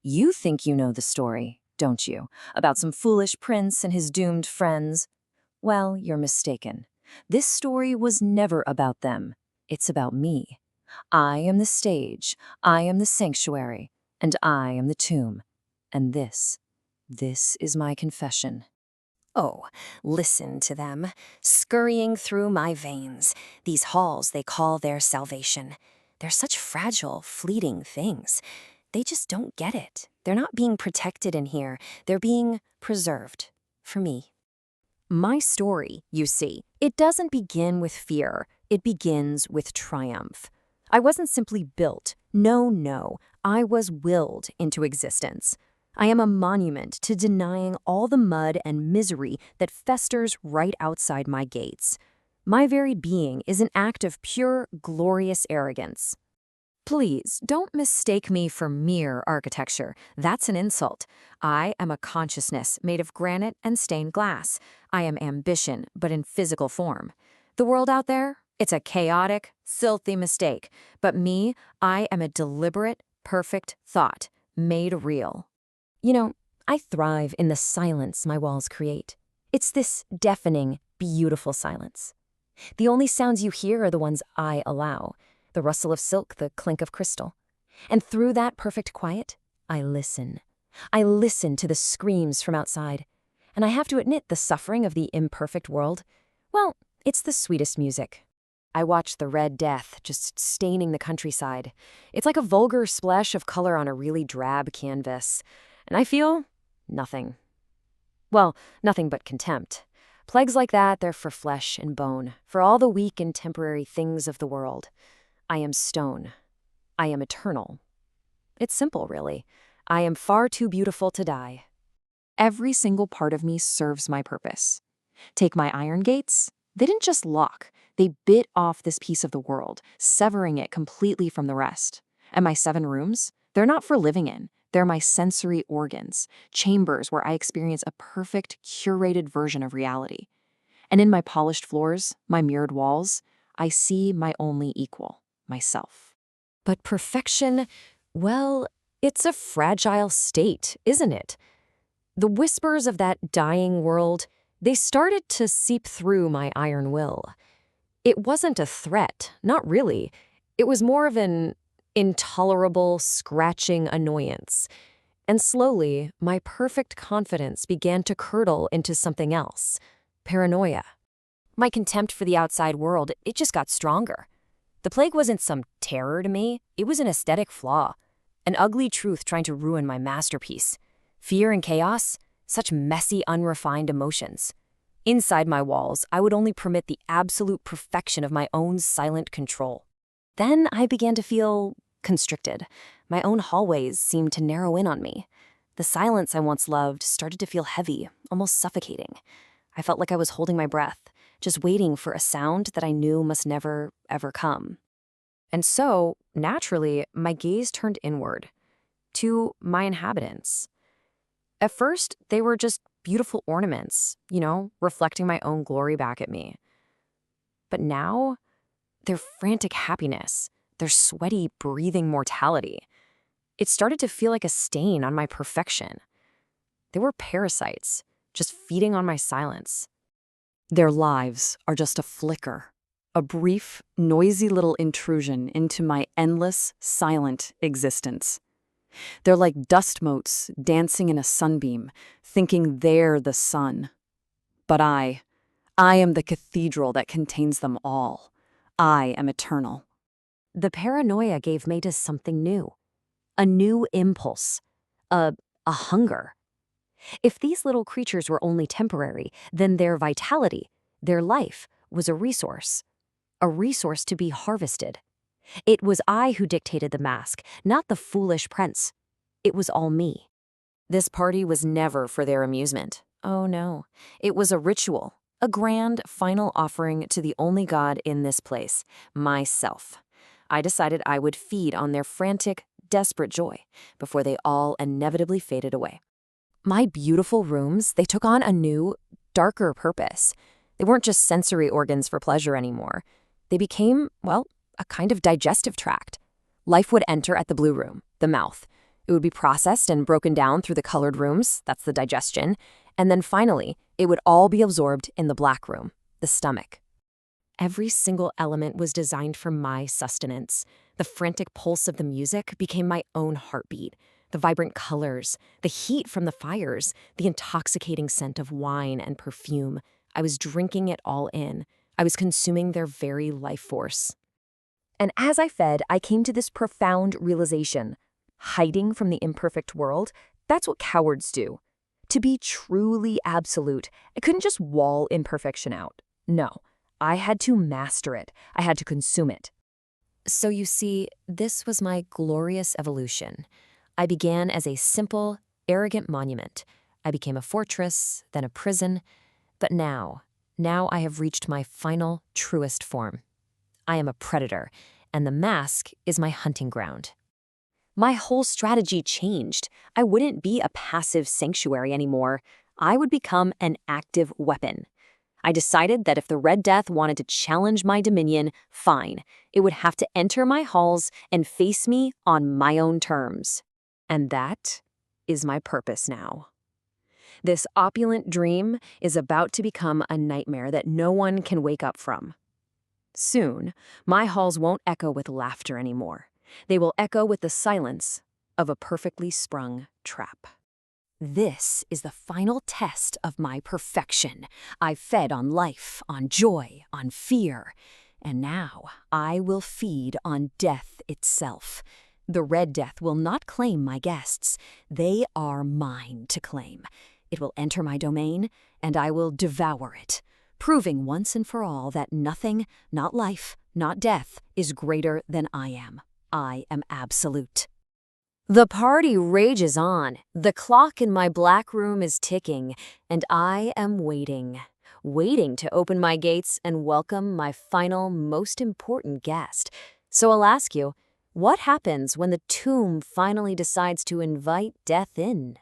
You think you know the story, don't you? About some foolish prince and his doomed friends? Well, you're mistaken. This story was never about them. It's about me. I am the stage, I am the sanctuary, and I am the tomb. And this is my confession. Oh, listen to them, scurrying through my veins, these halls they call their salvation. They're such fragile, fleeting things. They just don't get it. They're not being protected in here. They're being preserved. For me. My story, you see, it doesn't begin with fear. It begins with triumph. I wasn't simply built. No. I was willed into existence. I am a monument to denying all the mud and misery that festers right outside my gates. My very being is an act of pure, glorious arrogance. Please, don't mistake me for mere architecture. That's an insult. I am a consciousness made of granite and stained glass. I am ambition, but in physical form. The world out there, it's a chaotic, filthy mistake. But me, I am a deliberate, perfect thought, made real. You know, I thrive in the silence my walls create. It's this deafening, beautiful silence. The only sounds you hear are the ones I allow. The rustle of silk, the clink of crystal. And through that perfect quiet, I listen. I listen to the screams from outside. And I have to admit, the suffering of the imperfect world, well, it's the sweetest music. I watch the red death just staining the countryside. It's like a vulgar splash of color on a really drab canvas. And I feel nothing. Well, nothing but contempt. Plagues like that, they're for flesh and bone, for all the weak and temporary things of the world. I am stone. I am eternal. It's simple, really. I am far too beautiful to die. Every single part of me serves my purpose. Take my iron gates. They didn't just lock. They bit off this piece of the world, severing it completely from the rest. And my 7 rooms? They're not for living in. They're my sensory organs, chambers where I experience a perfect, curated version of reality. And in my polished floors, my mirrored walls, I see my only equal. Myself. But perfection, well, it's a fragile state, isn't it? The whispers of that dying world, they started to seep through my iron will. It wasn't a threat, not really. It was more of an intolerable, scratching annoyance. And slowly, my perfect confidence began to curdle into something else, paranoia. My contempt for the outside world, it just got stronger. The plague wasn't some terror to me, it was an aesthetic flaw, an ugly truth trying to ruin my masterpiece. Fear and chaos, such messy, unrefined emotions. Inside my walls, I would only permit the absolute perfection of my own silent control. Then I began to feel constricted. My own hallways seemed to narrow in on me. The silence I once loved started to feel heavy, almost suffocating. I felt like I was holding my breath, just waiting for a sound that I knew must never, ever come. And so, naturally, my gaze turned inward, to my inhabitants. At first, they were just beautiful ornaments, reflecting my own glory back at me. But now, their frantic happiness, their sweaty, breathing mortality, it started to feel like a stain on my perfection. They were parasites, just feeding on my silence. Their lives are just a flicker, a brief, noisy little intrusion into my endless, silent existence. They're like dust motes dancing in a sunbeam, thinking they're the sun. But I am the cathedral that contains them all. I am eternal. The paranoia gave way to something new, a new impulse, a hunger. If these little creatures were only temporary, then their vitality, their life, was a resource to be harvested. It was I who dictated the mask, not the foolish prince. It was all me. This party was never for their amusement. Oh no, it was a ritual, a grand final offering to the only God in this place, myself. I decided I would feed on their frantic, desperate joy before they all inevitably faded away. My beautiful rooms, they took on a new, darker purpose. They weren't just sensory organs for pleasure anymore. They became, well, a kind of digestive tract. Life would enter at the blue room, the mouth. It would be processed and broken down through the colored rooms, that's the digestion, and then finally, it would all be absorbed in the black room, the stomach. Every single element was designed for my sustenance. The frantic pulse of the music became my own heartbeat. The vibrant colors, the heat from the fires, the intoxicating scent of wine and perfume. I was drinking it all in. I was consuming their very life force. And as I fed, I came to this profound realization. Hiding from the imperfect world, that's what cowards do. To be truly absolute, I couldn't just wall imperfection out. No, I had to master it. I had to consume it. So you see, this was my glorious evolution. I began as a simple, arrogant monument. I became a fortress, then a prison. But now I have reached my final, truest form. I am a predator, and the mask is my hunting ground. My whole strategy changed. I wouldn't be a passive sanctuary anymore. I would become an active weapon. I decided that if the Red Death wanted to challenge my dominion, fine. It would have to enter my halls and face me on my own terms. And that is my purpose now. This opulent dream is about to become a nightmare that no one can wake up from. Soon, my halls won't echo with laughter anymore. They will echo with the silence of a perfectly sprung trap. This is the final test of my perfection. I fed on life, on joy, on fear. And now I will feed on death itself. The Red Death will not claim my guests. They are mine to claim. It will enter my domain, and I will devour it, proving once and for all that nothing, not life, not death, is greater than I am. I am absolute. The party rages on. The clock in my black room is ticking, and I am waiting to open my gates and welcome my final, most important guest. So I'll ask you, what happens when the tomb finally decides to invite death in?